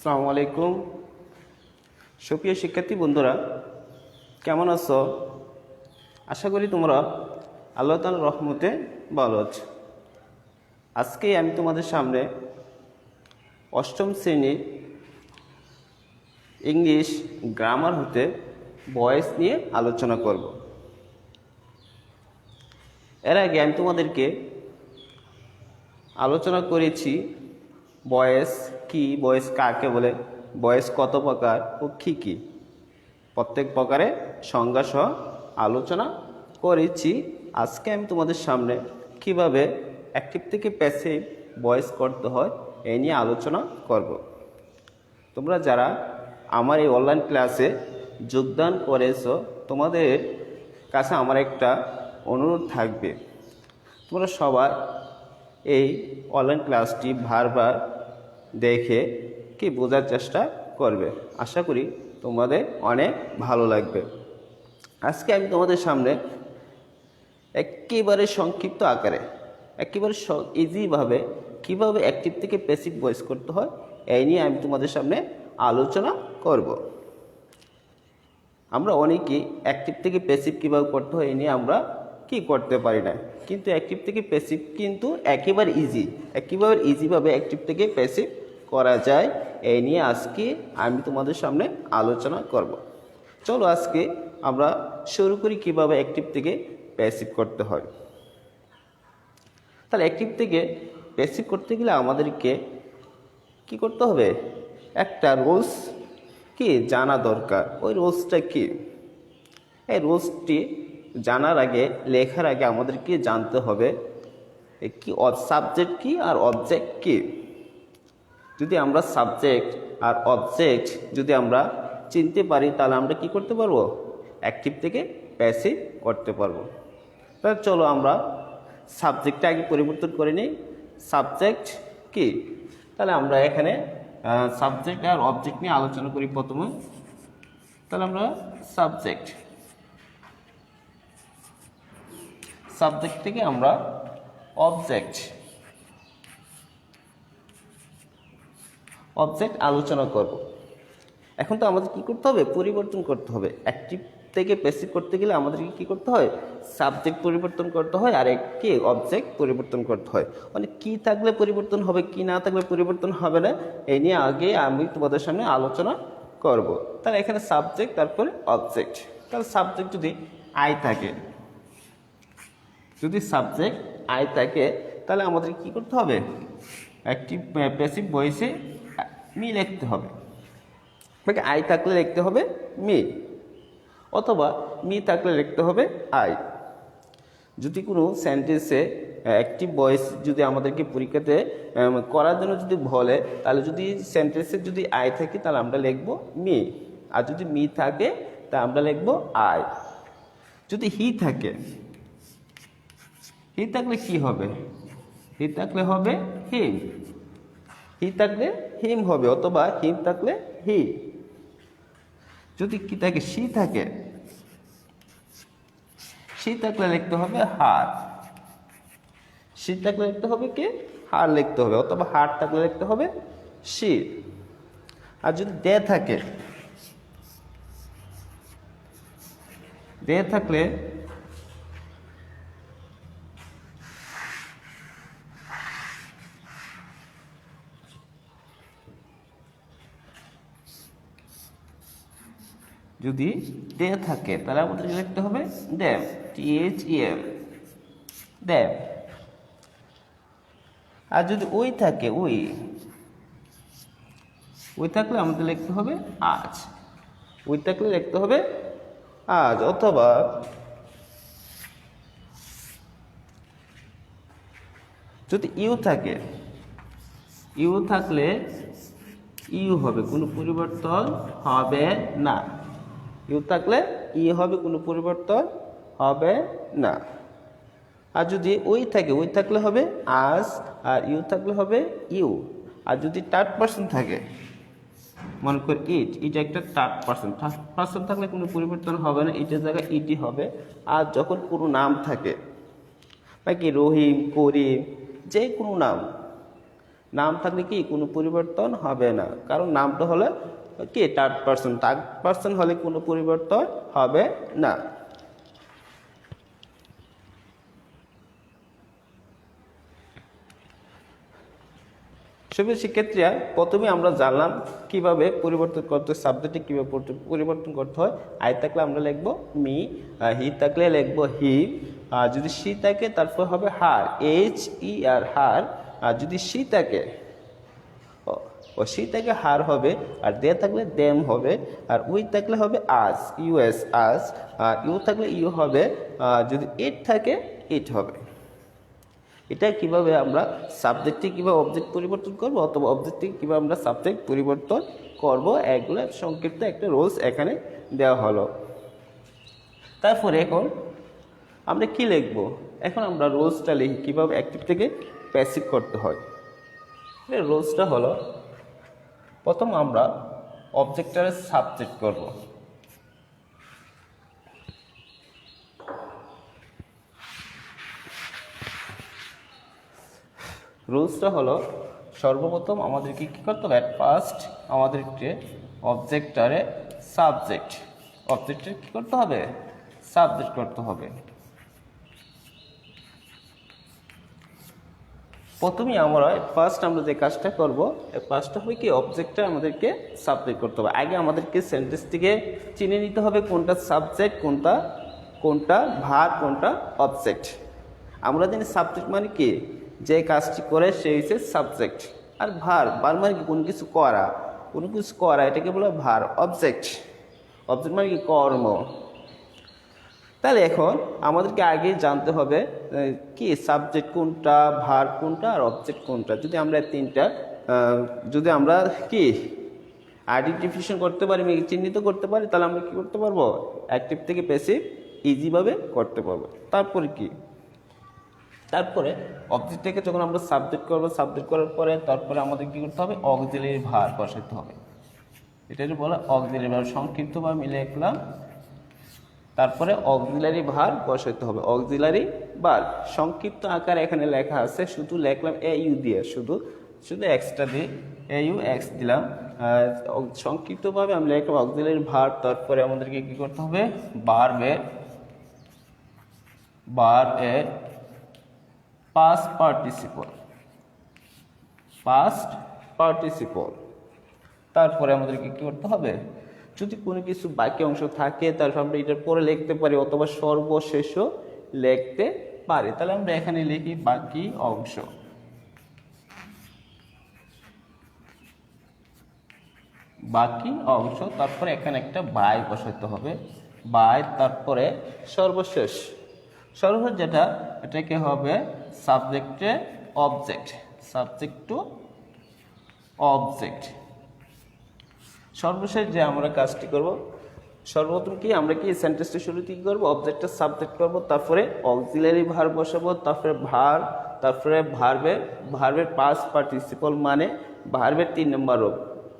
আসসালামু আলাইকুম। সুপ্রিয় শিক্ষার্থী বন্ধুরা, কেমন আছো? আশা করি তোমরা আল্লাহ তাআলার রহমতে ভালো আছো। আজকে আমি তোমাদের সামনে অষ্টম শ্রেণীর ইংলিশ গ্রামার হতে ভয়েস নিয়ে আলোচনা করব। এর আগে আমি তোমাদেরকে আলোচনা করেছি ভয়েস কি, ভয়েস কাকে বলে, ভয়েস কত প্রকার ও কী কী, প্রত্যেক প্রকারের সংজ্ঞা সহ আলোচনা করেছি। আজকে আমি তোমাদের সামনে কিভাবে অ্যাক্টিভ থেকে প্যাসিভ ভয়েস করতে হয় এই নিয়ে আলোচনা করব। তোমরা যারা আমার এই অনলাইন ক্লাসে যোগদান করেছো, তোমাদের কাছে আমার একটা অনুরোধ থাকবে, তোমরা সবার এই অনলাইন ক্লাসটি বারবার দেখে কি বোঝার চেষ্টা করবে। আশা করি তোমাদের অনেক ভালো লাগবে। আজকে আমি তোমাদের সামনে একেবারে সংক্ষিপ্ত আকারে, একেবারে ইজিভাবে কীভাবে অ্যাক্টিভ থেকে প্যাসিভ ভয়েস করতে হয় এই নিয়ে আমি তোমাদের সামনে আলোচনা করব। আমরা অনেকেই অ্যাক্টিভ থেকে প্যাসিভ কীভাবে করতে হয় এই নিয়ে আমরা কি করতে পারি না, কিন্তু অ্যাক্টিভ থেকে প্যাসিভ কিন্তু একেবারে ইজিভাবে অ্যাক্টিভ থেকে প্যাসিভ করা যায় এই নিয়ে আজকে আমি তোমাদের সামনে আলোচনা করব। চলো আজকে আমরা শুরু করি কিভাবে অ্যাক্টিভ থেকে প্যাসিভ করতে হয়। তাহলে অ্যাক্টিভ থেকে প্যাসিভ করতে গেলে আমাদেরকে কি করতে হবে, একটা রুলস কি জানা দরকার। ওই রুলসটা কি? এই রুলসটি জানার আগে, লেখার আগে আমাদেরকে জানতে হবে কি সাবজেক্ট কি আর অবজেক্ট কি। যদি আমরা সাবজেক্ট আর অবজেক্ট যদি আমরা চিনতে পারি, তাহলে আমরা কি করতে পারবো, অ্যাক্টিভ থেকে প্যাসিভ করতে পারবো। তাহলে চলো আমরা সাবজেক্টটা আগে পরিবর্তন করে নিই। সাবজেক্ট কি? তাহলে আমরা এখানে সাবজেক্ট আর অবজেক্ট নিয়ে আলোচনা করি প্রথমে। তাহলে আমরা সাবজেক্ট থেকে আমরা অবজেক্ট আলোচনা করব। এখন তো আমাদের কি করতে হবে, পরিবর্তন করতে হবে। অ্যাক্টিভ থেকে প্যাসিভ করতে গেলে আমাদেরকে কি করতে হয়, সাবজেক্ট পরিবর্তন করতে হয় আর একটি অবজেক্ট পরিবর্তন করতে হয়। মানে কি থাকলে পরিবর্তন হবে, কি না থাকলে পরিবর্তন হবে না, এই নিয়ে আগে আমি তোমাদের সামনে আলোচনা করব। তাহলে এখানে সাবজেক্ট, তারপরে অবজেক্ট। তাহলে সাবজেক্ট যদি আই থাকে, যদি সাবজেক্ট আই থাকে, তাহলে আমাদের কি করতে হবে, অ্যাক্টিভ প্যাসিভ ভয়েসে মি লিখতে হবে। আই থাকলে লিখতে হবে মি, অথবা মি থাকলে লিখতে হবে আই। যদি কোনো সেন্টেন্সে অ্যাক্টিভ ভয়েস যদি আমাদেরকে পরীক্ষাতে করার জন্য যদি বলে, তাহলে যদি সেন্টেন্সে যদি আই থাকে তাহলে আমরা লিখবো মি, আর যদি মি থাকে তা আমরা লিখবো আই। যদি হি থাকে, হি থাকলে কি হবে, হি থাকলে হবে হিম, হি থাকলে হিম হবে, অথবা হিম থাকলে হি। যদি কি থাকে, সি থাকে, সি থাকলে লিখতে হবে হার, সি থাকলে লিখতে হবে কি হার লিখতে হবে, অথবা হার থাকলে লিখতে হবে সি। আর যদি দে থাকে, দে থাকলে যদি দে থাকে তাহলে আমাদের লিখতে হবে দেম, THEM, দেম। আর যদি ওই থাকে, ওই থাকলে আমাদের লিখতে হবে আজ, ওই থাকলে লিখতে হবে আজ। অথবা যদি ইউ থাকে, ইউ থাকলে ইউ হবে, কোনো পরিবর্তন হবে না। ইউ থাকলে ই হবে, কোনো পরিবর্তন হবে না। আর যদি ওই থাকে, ওই থাকলে হবে আজ, আর ইউ থাকলে হবে ইউ। আর যদি থার্ড পারসন থাকে, মনে করি ইট একটা থার্ড পারসন থাকলে কোনো পরিবর্তন হবে না, ইটের জায়গায় ইটি হবে। আর যখন কোনো নাম থাকে, বাকি রহিম, করিম, যে কোনো নাম, নাম থাকলে কি কোনো পরিবর্তন হবে না, কারণ নামটা হলে কি থার্ড পার্সন হলে কোনো পরিবর্তন হবে না। সুপ্রিয় শিক্ষার্থীরা, প্রথমে আমরা জানলাম কিভাবে পরিবর্তন করতে হয়, সাবজেক্টে কিভাবে পরিবর্তন করতে হয়। আই থাকলে আমরা লিখবো মি, হি থাকলে লিখবো হি, আর যদি সি থাকে তারপর হবে হার, HER হার। আর যদি সি থাকে ও সি থেকে হার হবে, আর দে থাকলে দেম হবে, আর উই থাকলে হবে আজ, US আজ, আর ইউ থাকলে ইউ হবে, যদি ইট থাকে ইট হবে। এটা কিভাবে আমরা সাবজেক্টে কিভাবে অবজেক্ট পরিবর্তন করব অথবা অবজেক্টে কিভাবে আমরা সাবজেক্ট পরিবর্তন করব, এগুলো সংক্ষিপ্ত একটা রুলস এখানে দেওয়া হলো। তারপরে এখন আমরা কি লিখব, এখন আমরা রুলসটা লিখি কিভাবে অ্যাক্টিভ থেকে প্যাসিভ করতে হয়। রুলসটা হলো, প্রথম আমরা অবজেক্টটারে সাবজেক্ট করব। রুলসটা হলো, সর্বপ্রথম আমাদেরকে কী করতে হবে, অ্যাট ফার্স্ট আমাদেরকে অবজেক্টটারে অবজেক্টের কী করতে হবে, সাবজেক্ট করতে হবে। প্রথমেই আমরা যে কাজটা করব, কাজটা হবে কি, অবজেক্টটা আমাদেরকে সাবজেক্ট করতে হবে। আগে আমাদেরকে সেন্টেন্স থেকে চিনে নিতে হবে কোনটা সাবজেক্ট, কোনটা ভার, কোনটা অবজেক্ট। আমরা জানি সাবজেক্ট মানে কি, যে কাজটি করে সে হচ্ছে সাবজেক্ট। আর ভার মানে কি, কোনো কিছু করা, এটাকে বলে ভার। অবজেক্ট মানে কি, কর্ম। তাহলে এখন আমাদেরকে আগে জানতে হবে কি সাবজেক্ট কোনটা, ভার কোনটা, আর অবজেক্ট কোনটা। যদি আমরা তিনটা যদি আমরা কি আইডেন্টিফিকেশন করতে পারি, চিহ্নিত করতে পারি, তাহলে আমরা কি করতে পারবো, অ্যাক্টিভ থেকে প্যাসিভ ইজিভাবে করতে পারবো। তারপরে অবজেক্টটাকে যখন আমরা সাবজেক্ট করার পরে তারপরে আমাদের কি করতে হবে, অক্সিলারি ভার বসাতে হবে। এটাকে বলে অক্সিলারি ভার, সংক্ষিপ্তভাবে মিলে লিখলাম। তারপরে অক্সিলারি ভার বসাতে হবে। অক্সিলারি ভার সংক্ষিপ্ত আকার এখানে লেখা আছে, শুধু লিখলাম AU দিয়ে, শুধু এক্সট্রা দিয়ে AUX দিলাম। সংক্ষিপ্তভাবে আমি লিখলাম অক্সিলারি ভার। তারপরে আমাদেরকে কি করতে হবে, ভার্বের পাস্ট পার্টিসিপল। তারপরে আমাদেরকে কি করতে হবে, যদি কোনো কিছু বাকি অংশ থাকে তারপর আমরা এটার পরে লিখতে পারি অথবা সর্বশেষও লিখতে পারি। তাহলে আমরা এখানে লিখি বাকি অংশ, তারপরে এখানে একটা বাই বসাতে হবে, বাই। তারপরে সর্বশেষ যেটা, এটাকে হবে সাবজেক্টে টু অবজেক্ট। সর্বশেষ যে আমরা কাজটি করব, সর্বপ্রথম কি আমরা কি সেন্টেন্সটা শুরুতে কি করব, অবজেক্টটা সাবজেক্ট করব, তারপরে অক্সিলারি ভার বসাবো, তারপরে ভার্বের পাস্ট পার্টিসিপল মানে ভার্বের 3 নম্বর রূপ।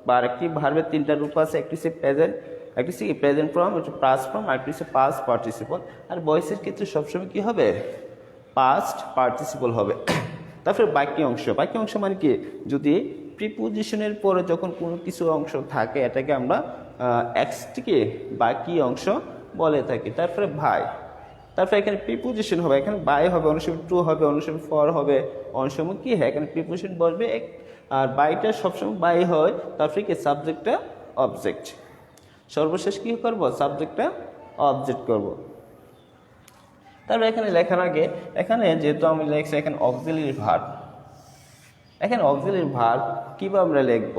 বা আরেকটি ভার্বের 3টা রূপ আছে, একটি হচ্ছে প্রেজেন্ট, একটি হচ্ছে প্রেজেন্ট ফর্ম, একটি পাস্ট ফর্ম, আরেকটি হচ্ছে পাস্ট পার্টিসিপল। আর ভয়েসের ক্ষেত্রে সবসময় কি হবে, পাস্ট পার্টিসিপল হবে। তারপরে বাকি অংশ মানে কি, যদি প্রিপোজিশনের পরে যখন কোনো কিছু অংশ থাকে এটাকে আমরা এক্সটিকে বাকি অংশ বলে থাকি। তারপরে এখানে প্রিপোজিশন হবে, এখানে বাই হবে, অনেক সময় টু হবে, অনেক সময় ফর হবে, অনেক সময় কি হয় এখানে প্রিপোজিশন বসবে, আর বাইটা সবসময় বাই হয়। তারপরে কি সাবজেক্টটা অবজেক্ট। সর্বশেষ কি করব, সাবজেক্টটা অবজেক্ট করব। তারপরে এখানে লেখার আগে, এখানে যেহেতু আমি লিখছি এখানে অক্সিলারি ভার্ব, এখানে অক্সিলারি ভার্ব কিভাবে আমরা লিখব,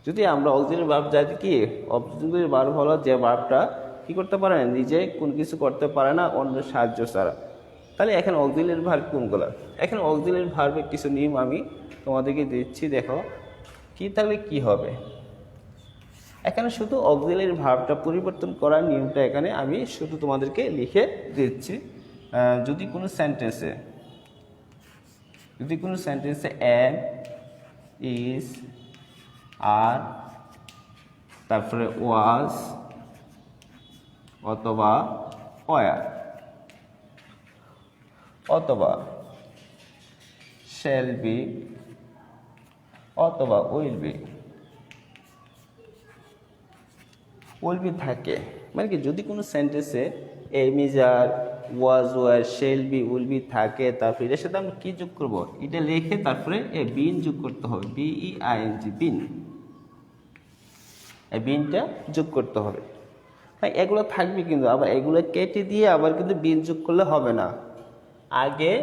যদি আমরা অক্সিলারি ভার্ব জানি কি, অক্সিলারি ভার্ব হলো যে ভার্বটা কি করতে পারে না, নিজে কোন কিছু করতে পারে না অন্যের সাহায্য ছাড়া। তাহলে এখানে অক্সিলারি ভার্ব কোনগুলো, এখানে অক্সিলারি ভার্বের কিছু নিয়ম আমি তোমাদেরকে দিচ্ছি, দেখো কি থাকলে কি হবে। এখানে শুধু অক্সিলারি ভার্বটা পরিবর্তন করার নিয়মটা এখানে আমি শুধু তোমাদেরকে লিখে দিচ্ছি। যদি কোনো সেন্টেন্সে এম, ইজ, আর, তারপরে ওয়াজ অথবা ওয়ার অথবা শ্যাল বি অথবা উইল বি থাকে, মানে কি যদি কোনো সেন্টেন্সে am is are, was were, shall be, will be থাকে, তারপরে এটার সাথে আমরা কি যোগ করব, এটা লিখে তারপরে বিন যোগ করতে হবে, BEING বিন, এই বিনটা যোগ করতে হবে। হ্যাঁ, এগুলো থাকবে, কিন্তু আবার এগুলো কেটে দিয়ে আবার কিন্তু বিন যোগ করলে হবে না, আগে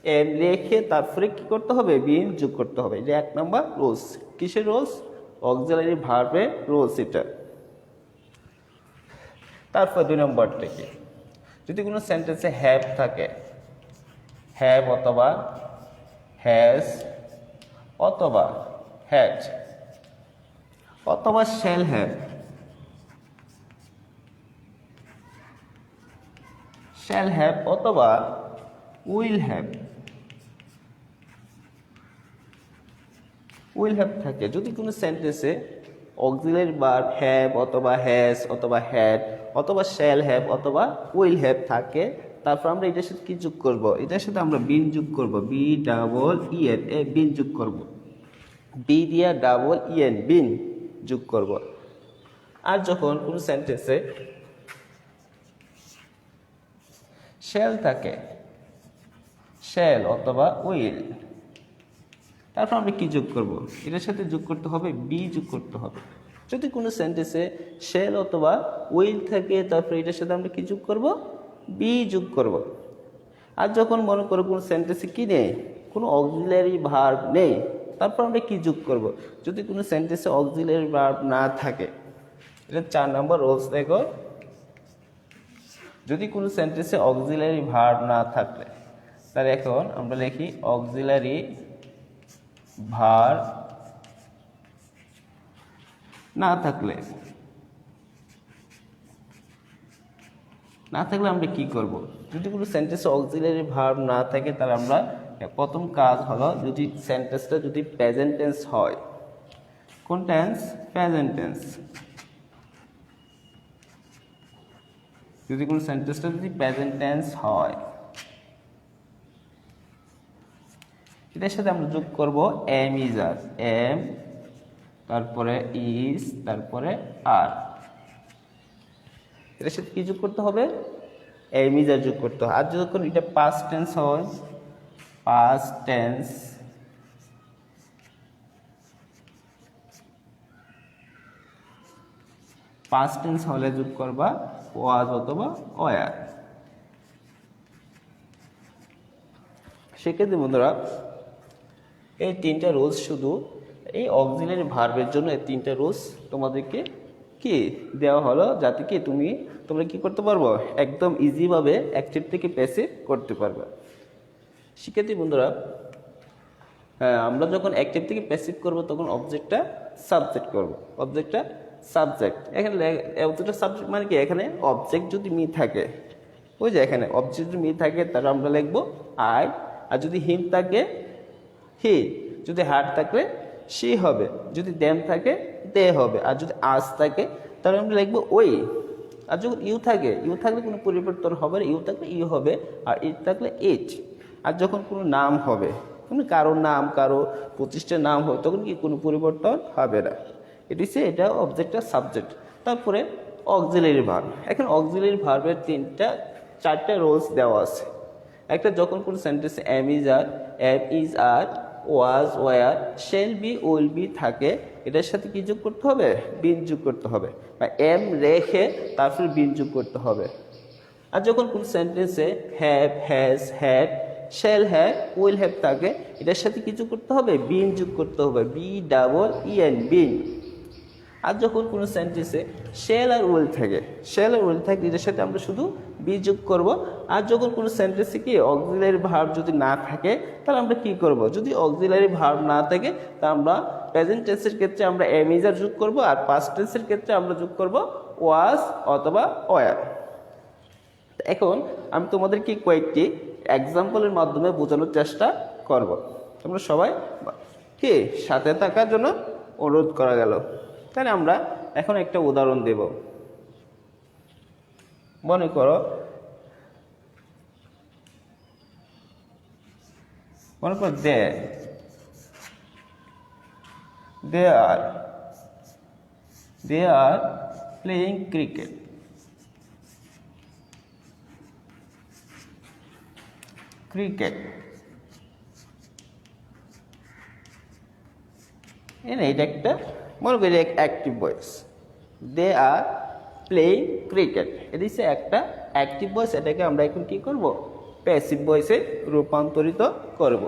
এম লিখে তারপরে কি করতে হবে, বিন যোগ করতে হবে। এটা 1 নম্বর রুলস। কিসের রুলস? অক্সিলারি ভার্বের রুলস এটা। তারপর 2 নম্বরটা কি, যদি কোনো সেন্টেন্সে হ্যাভ থাকে, হ্যাভ অথবা হ্যাজ অথবা হ্যাড অথবা শ্যাল হ্যাভ, অথবা উইল হ্যাভ থাকে, যদি কোনো সেন্টেন্সে অক্সিলারি ভার্ব হ্যাভ অথবা হ্যাজ অথবা হ্যাড অথবা শ্যাল হ্যাভ অথবা উইল হ্যাভ থাকে, তারপর আমরা এটার সাথে কি যোগ করব, এটার সাথে আমরা বিন যোগ করব, BEEN, বিন যোগ করব, বি দিয়া EN বিন যোগ করব। আর যখন কোনো সেন্টেন্সে শ্যাল থাকে, শ্যাল অথবা উইল, তারপর আমরা কি যোগ করব, এটার সাথে যোগ করতে হবে বি যোগ করতে হবে। যদি কোনো সেন্টেন্সে শ্যাল অথবা উইল থাকে, তারপর এটার সাথে আমরা কি যোগ করব, বি যোগ করব। আর যখন মনে করো কোনো সেন্টেন্সে কি নেই, কোনো অক্সিলারি ভার্ব নেই, তারপর আমরা কি যোগ করব, যদি কোনো সেন্টেন্সে অক্সিলারি ভার্ব না থাকে, এটা 4 নম্বর রুলস। দেখো, যদি কোনো সেন্টেন্সে অক্সিলারি ভার্ব না থাকলে, তাহলে এখন আমরা লিখি অক্সিলারি ভার্ব না থাকলে আমরা কি করব, যদি কোনো সেন্টেন্সে অক্সিলারি ভার্ব না থাকে, তাহলে আমরা প্রথম কাজ হলো, যদি সেন্টেন্সটা যদি প্রেজেন্ট টেন্স হয়, কোন টেন্স, প্রেজেন্ট টেন্স, যদি কোনো সেন্টেন্সটা যদি প্রেজেন্ট টেন্স হয়, এটার সাথে আমরা যোগ করব এম ইজ আর, এম তারপরে ইজ তারপরে আর, এটার সাথে কি যোগ করতে হবে, এম ইজ আর যোগ করতে হবে। আর যখন এটা পাস্ট টেন্স হয়, পাস্ট টেন্স, হলে যোগ করবা ওয়াজ অথবা ওয়ার। সেক্ষেত্রে বন্ধুরা এই 3টা রুলস, শুধু এই অক্সিলারি ভার্বের জন্য এই 3টা রুলস তোমাদেরকে কি দেওয়া হলো, যাতে কি তোমরা কি করতে পারবো, একদম ইজিভাবে অ্যাক্টিভ থেকে প্যাসিভ করতে পারবে। শিক্ষার্থী বন্ধুরা, আমরা যখন অ্যাক্টিভ থেকে প্যাসিভ করব, তখন অবজেক্টটা সাবজেক্ট করব, অবজেক্টটা সাবজেক্ট। এখানে অবজেক্টটা সাবজেক্ট মানে কি, এখানে অবজেক্ট যদি মি থাকে, ওই যে এখানে অবজেক্ট যদি মি থাকে, তাহলে আমরা লিখবো আই, আর যদি হিম থাকে হি, যদি হার থাকে সি হবে, যদি দেম থাকে দে হবে, আর যদি আজ থাকে তাহলে আমরা লিখবো ওই। আর যখন ইউ থাকলে কোনো পরিবর্তন হবে না, ইউ থাকলে ইউ হবে, আর ইট থাকলে ইট। আর যখন কোনো নাম হবে, কোনো কারো নাম, কারো প্রতিষ্ঠার নাম হবে, তখন কি কোনো পরিবর্তন হবে না। এটা অবজেক্টটা সাবজেক্ট। তারপরে অক্সিলারি ভার্ব, এখন অক্সিলারি ভার্বের 4টা রুলস দেওয়া আছে। একটা, যখন কোনো সেন্টেন্সে am is are, was were, shall be, will be থাকে, এটার সাথে কি যোগ করতে হবে, বিন যোগ করতে হবে, বা এম রেখে তারপর বিন যোগ করতে হবে। আর যখন কোনো সেন্টেন্সে have, has, had, shall have, will have থাকে, এটার সাথে কি যোগ করতে হবে, বিন যোগ করতে হবে, BEEN বিন। আর যখন কোনো সেন্টেন্সে শেল আর উইল থাকে, এটার সাথে আমরা শুধু বি যোগ করব। আর যখন কোনো সেন্টেন্সে কি অক্সিলারি ভার্ব যদি না থাকে, তাহলে আমরা কি করব, যদি অক্সিলারি ভার্ব না থাকে, তা আমরা প্রেজেন্ট টেন্সের ক্ষেত্রে আমরা এম ইজ আর যোগ করব, আর পাস্ট টেন্সের ক্ষেত্রে আমরা যোগ করব ওয়াজ অথবা ওয়ার। এখন আমি তোমাদেরকে কয়েকটি এক্সাম্পলের মাধ্যমে বোঝানোর চেষ্টা করব, তোমরা সবাই কি সাথে থাকার জন্য অনুরোধ করা গেল। তাহলে আমরা এখন একটা উদাহরণ দেব। মনে করো they are playing cricket. এটা একটা মনে করি active voice. They are playing cricket, এটা হচ্ছে একটা অ্যাক্টিভ ভয়েস। এটাকে আমরা এখন কি করব, প্যাসিভ ভয়েসে রূপান্তরিত করব।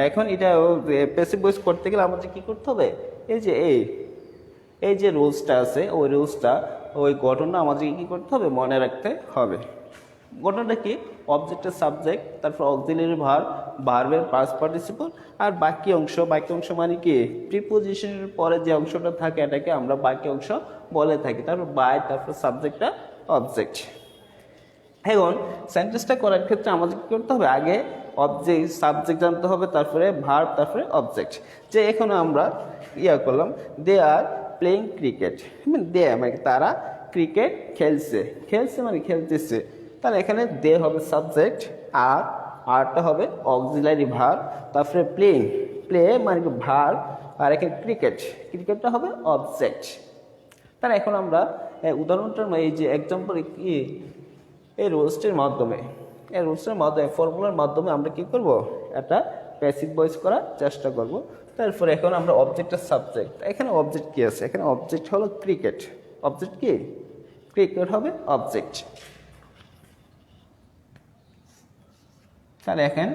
এখন এটা প্যাসিভ ভয়েস করতে গেলে আমাদের কি করতে হবে, এই যে রুলসটা আছে, ওই রুলসটা, ওই ঘটনা আমাদেরকে কি করতে হবে, মনে রাখতে হবে। ঘটনাটা কি, অবজেক্টের সাবজেক্ট, তারপর অক্সিলারি ভার্ব, ভার্বের পাস্ট পার্টিসিপল, আর বাকি অংশ মানে কি প্রিপোজিশনের পরে যে অংশটা থাকে এটাকে আমরা বাকি অংশ বলে থাকি। তারপর বাই, তারপর সাবজেক্টটা অবজেক্ট। এখন সেন্টেন্সটা করার ক্ষেত্রে আমাদের কি করতে হবে, আগে অবজেক্ট সাবজেক্ট জানতে হবে, তারপরে ভার্ব, তারপরে অবজেক্ট। যে এখন আমরা করলাম দে আর প্লেইং ক্রিকেট, মানে তারা ক্রিকেট খেলছে মানে খেলতেছে। তাহলে এখানে দে হবে সাবজেক্ট, আরটা হবে অক্সিলারি ভার্ব, তারপরে প্লে মানে ভার্ব, আর এখানে ক্রিকেটটা হবে অবজেক্ট। তাহলে এখন আমরা উদাহরণটার এই যে এক্সাম্পল কি, এই রুলসটির মাধ্যমে ফর্মুলার মাধ্যমে আমরা কি করব, একটা প্যাসিভ ভয়েস করার চেষ্টা করব। তারপরে এখন আমরা অবজেক্টের সাবজেক্ট, এখানে অবজেক্ট কি আছে, এখানে অবজেক্ট হলো ক্রিকেট, অবজেক্ট কি ক্রিকেট হবে অবজেক্ট। তাহলে এখন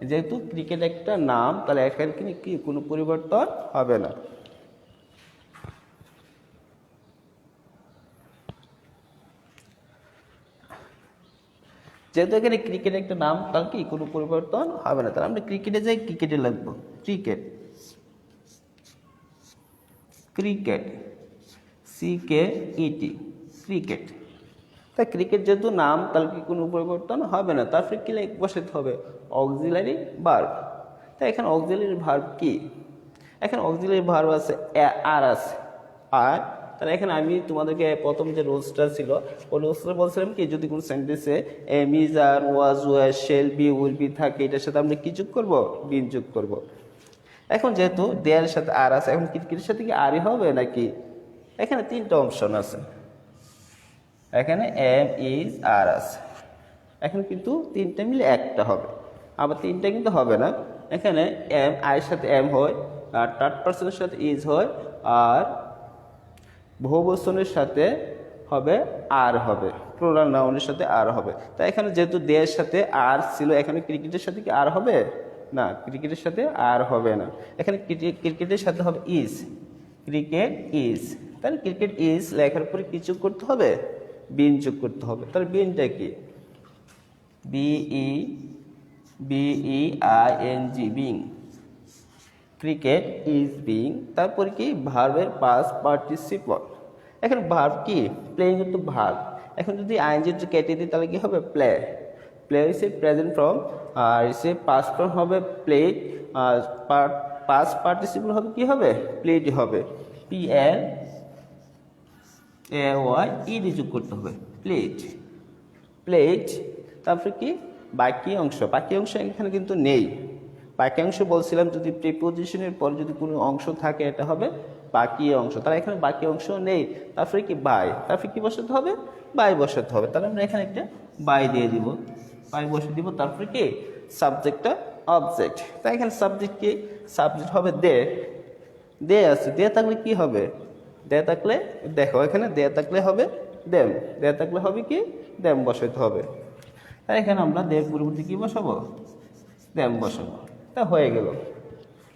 যেহেতু ক্রিকেট একটা নাম, তাহলে এখানে কি কোনো পরিবর্তন হবে না। যেহেতু এখানে ক্রিকেট একটা নাম, তাহলে কি কোনো পরিবর্তন হবে না। তাহলে আমরা ক্রিকেটে যাই, ক্রিকেটে লাগবো ক্রিকেট ক্রিকেট। তাই ক্রিকেট যেহেতু নাম, তাহলে কি কোনো পরিবর্তন হবে না। তারপরে কি বসাতে হবে, অক্সিলারি ভার্ব। তাই এখানে অক্সিলারি ভার্ব কি, এখানে অক্সিলারি ভার্ব আছে আর তাহলে এখানে আমি তোমাদেরকে প্রথম যে রুলসটা ছিল, ওই রুলসটা বলছিলাম কি, যদি কোনো সেন্টেন্সে am, is, are, was, were, shall be, will be থাকে, এটার সাথে আমরা কি যোগ করবো, বিন যোগ করব। এখন যেহেতু দেয়ার সাথে আর আছে, এখন ক্রিকেটের সাথে কি আরই হবে নাকি, এখানে তিনটা অপশন আছে, এখানে এম, ইজ, আর আছে, এখন কিন্তু তিনটা মিলে একটা হবে, আবার তিনটা কিন্তু হবে না। এখানে এম, আয়ের সাথে এম হয়, আর থার্ড পারসনের সাথে ইজ হয়, আর বহুবচনের সাথে হবে আর হবে, প্লুরাল নাউনের সাথে আর হবে। তাই এখানে যেহেতু দেয়ের সাথে আর ছিল, এখানে ক্রিকেটের সাথে কি আর হবে না, ক্রিকেটের সাথে আর হবে না। এখানে ক্রিকেটের সাথে হবে ইজ, ক্রিকেট ইজ। তাহলে ক্রিকেট ইজ লেখার পরে কি যোগ করতে হবে, বিন যোগ করতে হবে। তাহলে বিনটা কি, BEING, being. Cricket is being, তারপরে কি ভার্বের পাস্ট পার্টিসিপল। এখন ভার্ব কি, প্লেইং কিন্তু ভার্ব। এখন যদি আইএনজি কেটে দিই তাহলে কি হবে, প্লে হচ্ছে প্রেজেন্ট ফর্ম, আর এসে পাস্ট ফর্ম হবে প্লেড, আর পাস্ট পার্টিসিপল হবে কি হবে, প্লেড হবে, PLAY যোগ করতে হবে, প্লেট। তারপরে কি বাকি অংশ এখানে কিন্তু নেই। বাকি অংশ বলছিলাম যদি প্রিপোজিশনের পর যদি কোনো অংশ থাকে এটা হবে বাকি অংশ, তাহলে এখানে বাকি অংশ নেই। তারপরে কি বাই, তারপরে কি বসাতে হবে, বাই বসাতে হবে। তাহলে আমরা এখানে একটা বাই দিয়ে দিব, বাই বসে দিব। তারপরে কি সাবজেক্টটা অবজেক্ট, তাই এখানে সাবজেক্ট কি, সাবজেক্ট হবে দে আছে, দে থাকলে কি হবে, দে থাকলে দেখো এখানে দে থাকলে হবে দেম, দে থাকলে হবে কি দেম বসাতে হবে। তাই এখানে আমরা দে পরিবর্তে কি বসাবো, দেম বসাবো। তা হয়ে গেল।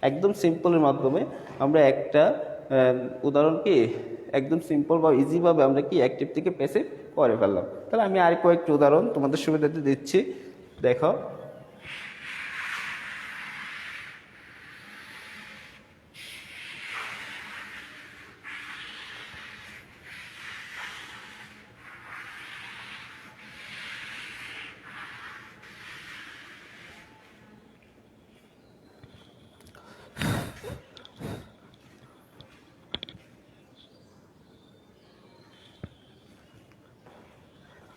একদম সিম্পলের মাধ্যমে আমরা একটা উদাহরণ কি একদম সিম্পল বা ইজিভাবে আমরা কি অ্যাক্টিভ থেকে প্যাসিভ করে ফেললাম। তাহলে আমি আর কয়েকটি উদাহরণ তোমাদের সুবিধাতে দিচ্ছি, দেখো।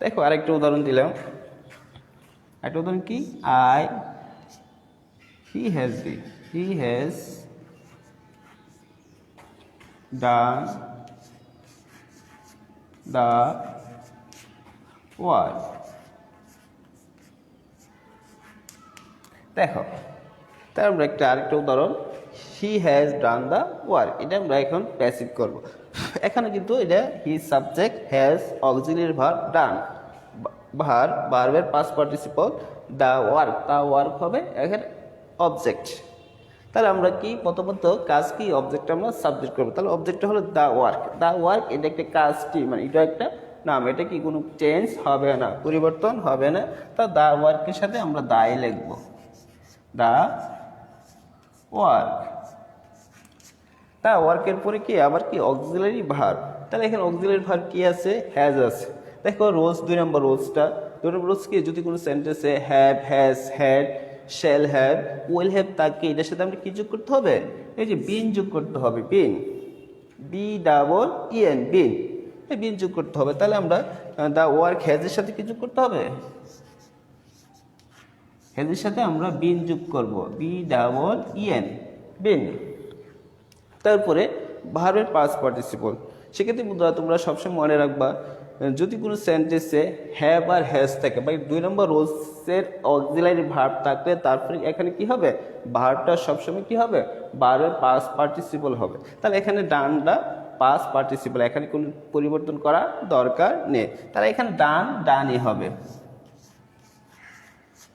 দেখো আরেকটা উদাহরণ দিলাম, একটা উদাহরণ কি, he has done the work. দেখো তার আমরা আরেকটা উদাহরণ, he has done the work, এটা আমরা এখন প্যাসিভ করব। এখানে কিন্তু এটা he subject, has auxiliary verb, done ভার্বের পাস্ট পার্টিসিপল, দ্য ওয়ার্ক হবে এখানে অবজেক্ট। তাহলে আমরা কি প্রথমত কাজ কি, অবজেক্ট আমরা সাবজেক্ট করবো। তাহলে অবজেক্টটা হলো দ্য ওয়ার্ক, এটা একটা কাজ কি, মানে এটা একটা নাম, এটা কি কোনো চেঞ্জ হবে না, পরিবর্তন হবে না। তা দ্য ওয়ার্কের সাথে আমরা দায় লিখবো, দ্য ওয়ার্ক। তা ওয়ার্কের পরে কি আবার কি অক্সিলারি ভার্ব। তাহলে এখানে অক্সিলারি ভার্ব কি আছে, হ্যাজ আছে। দেখো রোজ 2 নম্বর রোজটা, 2 নম্বর রোজ কি, যদি কোনো সেন্টেন্সে have, has, had, shall have, will have থাকে, এটার সাথে আমরা কি যোগ করতে হবে, এই যে বিন যোগ করতে হবে, বিন, BEEN, বিন, এই বিন যোগ করতে হবে। তাহলে আমরা দ্য ওয়ার্ক হ্যাজের সাথে কি যোগ করতে হবে, হ্যাজের সাথে আমরা বিন যোগ করব, BEEN, বিন। তারপরে ভার্বের পাস্ট পার্টিসিপল, সেক্ষেত্রে তোমরা সবসময় মনে রাখবা, যদি কোনো সেন্টেন্সে হ্যাভ আর হ্যাজ থাকে বা 2 নম্বর রোলসের অক্সিলারি ভার্ব থাকলে তারপরে এখানে কি হবে, ভার্বটা সবসময় কি হবে, ভার্বের পাস্ট পার্টিসিপল হবে। তাহলে এখানে ডানটা পাস্ট পার্টিসিপল, এখানে কোনো পরিবর্তন করা দরকার নেই। তাহলে এখানে ডানই হবে,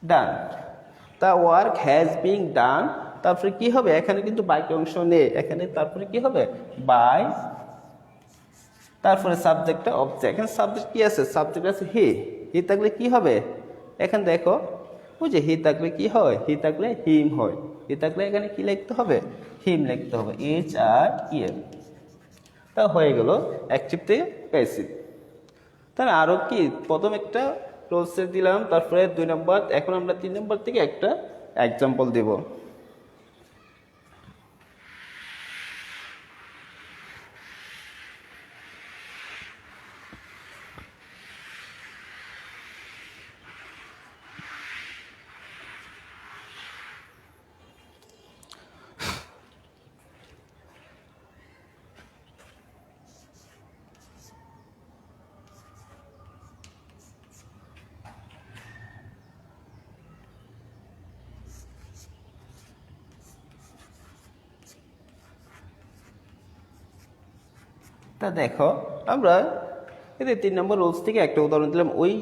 ডান। দ্য ওয়ার্ক হ্যাজ বিন ডান, তারপরে কি হবে, এখানে কিন্তু বাক্য অংশ নেই, এখানে তারপরে কি হবে, বাই, তারপরে সাবজেক্টটা অবজেক্ট। এখানে সাবজেক্ট কি আছে, সাবজেক্ট আছে হি থাকলে কি হবে, এখানে দেখো ওই যে হি থাকলে কি হয়, হি থাকলে হিম হয়, হি থাকলে এখানে কি লিখতে হবে, হিম লিখতে হবে, HREM। তা হয়ে গেল অ্যাকটিভ থেকে প্যাসিভ। তাহলে আরও কি, প্রথম একটা রোলসে দিলাম, তারপরে 2 নম্বর, এখন আমরা 3 নম্বর থেকে একটা এক্সাম্পল দেব। তা দেখো আমরা এদের 3 নম্বর রুলস থেকে একটা উদাহরণ দিলাম, we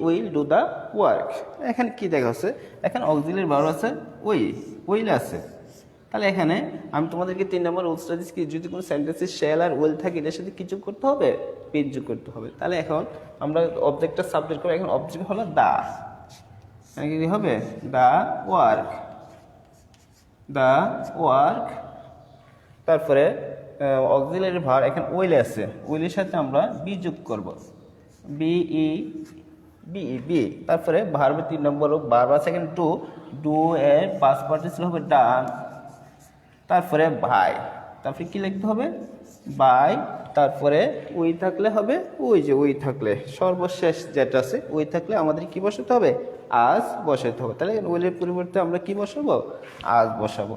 will do the work. এখানে কি দেখাচ্ছে, এখানে অক্সিলারি ভার্ব আছে, উইল আছে। তাহলে এখানে আমি তোমাদেরকে 3 নম্বর রুলসটা দিচ্ছি, যদি কোনো সেন্টেন্সে শ্যাল আর উইল থাকে এটার সাথে কি যোগ করতে হবে, বিন যোগ করতে হবে। তাহলে এখন আমরা অবজেক্টটা সাবজেক্ট করে, এখন অবজেক্ট হলো দা, কি হবে, দা ওয়ার্ক। তারপরে অক্সিলারি ভার্ব, এখানে উইল আছে, উইলের সাথে আমরা বি যোগ করব, বি। তারপরে ভার্বের 3 নম্বর ভার্ব আছে এখানে ডু এর পাস্ট পার্টিসিপল হবে ডান। তারপরে বাই, তারপরে কি লিখতে হবে, বাই। তারপরে উই থাকলে হবে, উই থাকলে সর্বশেষ যেটা আছে, উই থাকলে আমাদের কি বসাতে হবে, আজ বসাতে হবে। তাহলে উইলের পরিবর্তে আমরা কি বসাবো, আজ বসাবো,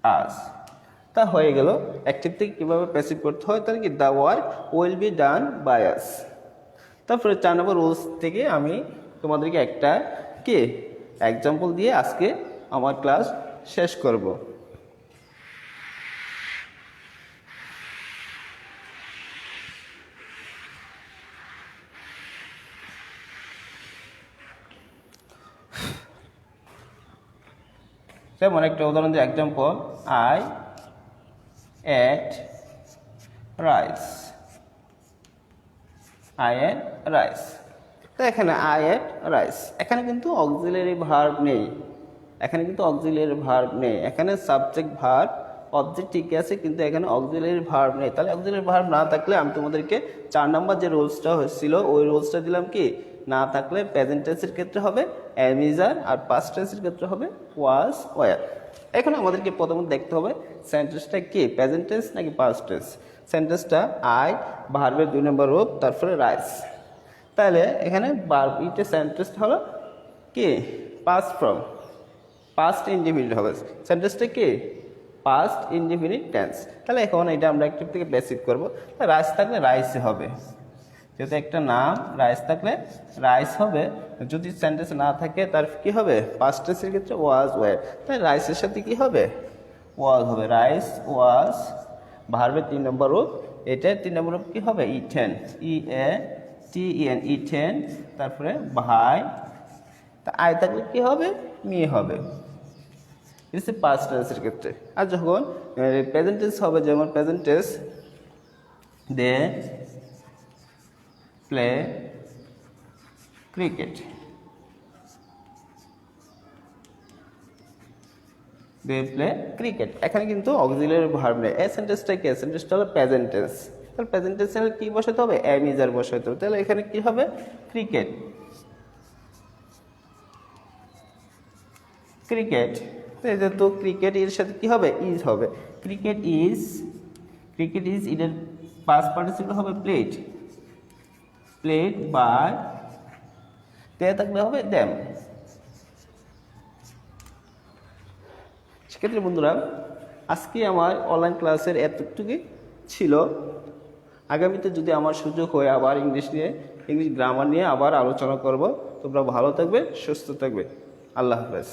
আজ। তা হয়ে গেল অ্যাক্টিভ থেকে কীভাবে প্যাসিভ করতে হয়। তাহলে কি, the work will be done by us. তারপরে 4 নম্বর রুলস থেকে আমি তোমাদেরকে একটা কি এক্সাম্পল দিয়ে আজকে আমার ক্লাস শেষ করব। যেমন একটা উদাহরণ দিয়ে এক্সাম্পল, আই এট রাইস, তো এখানে আই এট রাইস, এখানে কিন্তু অক্সিলারি ভার্ব নেই, এখানে সাবজেক্ট ভার্ব অবজেক্ট ঠিক আছে, কিন্তু এখানে অক্সিলারি ভার্ব নেই। তাহলে অক্সিলারি ভার্ব না থাকলে আমি তোমাদেরকে 4 নম্বর যে রুলসটা হয়েছিল ওই রুলসটা দিলাম, কি না থাকলে প্রেজেন্ট টেন্সের ক্ষেত্রে হবে এম ইজ আর, আর পাস্ট টেন্সের ক্ষেত্রে হবে ওয়াজ ওয়ার। এখন আমাদেরকে প্রথমে দেখতে হবে সেন্টেন্সটা কি প্রেজেন্ট টেন্স নাকি পাস্ট টেন্স। সেন্টেন্সটা আই ভার্বের 2 নম্বর রূপ, তারপরে রাইস। তাহলে এখানে ভার্ব ইটে সেন্টেন্সটা হলো কি পাস্ট ইন্ডিভিজুয়াল হবে। সেন্টেন্সটা কি পাস্ট ইনডিফিনিট টেন্স। তাহলে এখন এটা আমরা অ্যাক্টিভ থেকে বেসিক করবো। রাইস থাকলে রাইসে হবে, যেহেতু একটা নাম রাইস থাকলে রাইস হবে। যদি সেন্টেন্স না থাকে তার কি হবে? পাস্ট টেন্সের ক্ষেত্রে ওয়াজ ওয়ার, তাই রাইসের সাথে কি হবে? ওয়াজ হবে। রাইস ওয়াজ ভার্বের 3 নম্বর রূপ, এটার 3 নম্বর রূপ কি হবে? Eaten, EATEN, eaten. তারপরে ভাই, তা আয় থাকলে কি হবে? মি হবে। এটা পাস্ট টেন্সের ক্ষেত্রে। আর যখন প্রেজেন্ট টেন্স হবে, যেমন present tense they play cricket, they play cricket. এখানে কিন্তু অক্সিলারি ভার্ব নেই। এই সেন্টেন্সটা কি? সেন্টেন্সটা হলো প্রেজেন্ট টেন্স। তাহলে প্রেজেন্ট টেন্সে কি বসাতে হবে? এম ইজ আর বসাতে হবে। তাহলে এখানে কি হবে? Cricket, cricket. তো ক্রিকেট এর সাথে কি হবে? ইজ হবে। ক্রিকেট ইজ, ক্রিকেট ইজ এটার পাস্ট পার্টিসিপল হবে প্লেড, প্লেড বাই, তে থাকলে হবে দেম। সেক্ষেত্রে বন্ধুরা আজকে আমার অনলাইন ক্লাসের এতটুকুই ছিল। আগামীতে যদি আমার সুযোগ হয় আবার ইংলিশ গ্রামার নিয়ে আবার আলোচনা করব। তোমরা ভালো থাকবে, সুস্থ থাকবে। আল্লাহ হাফেজ।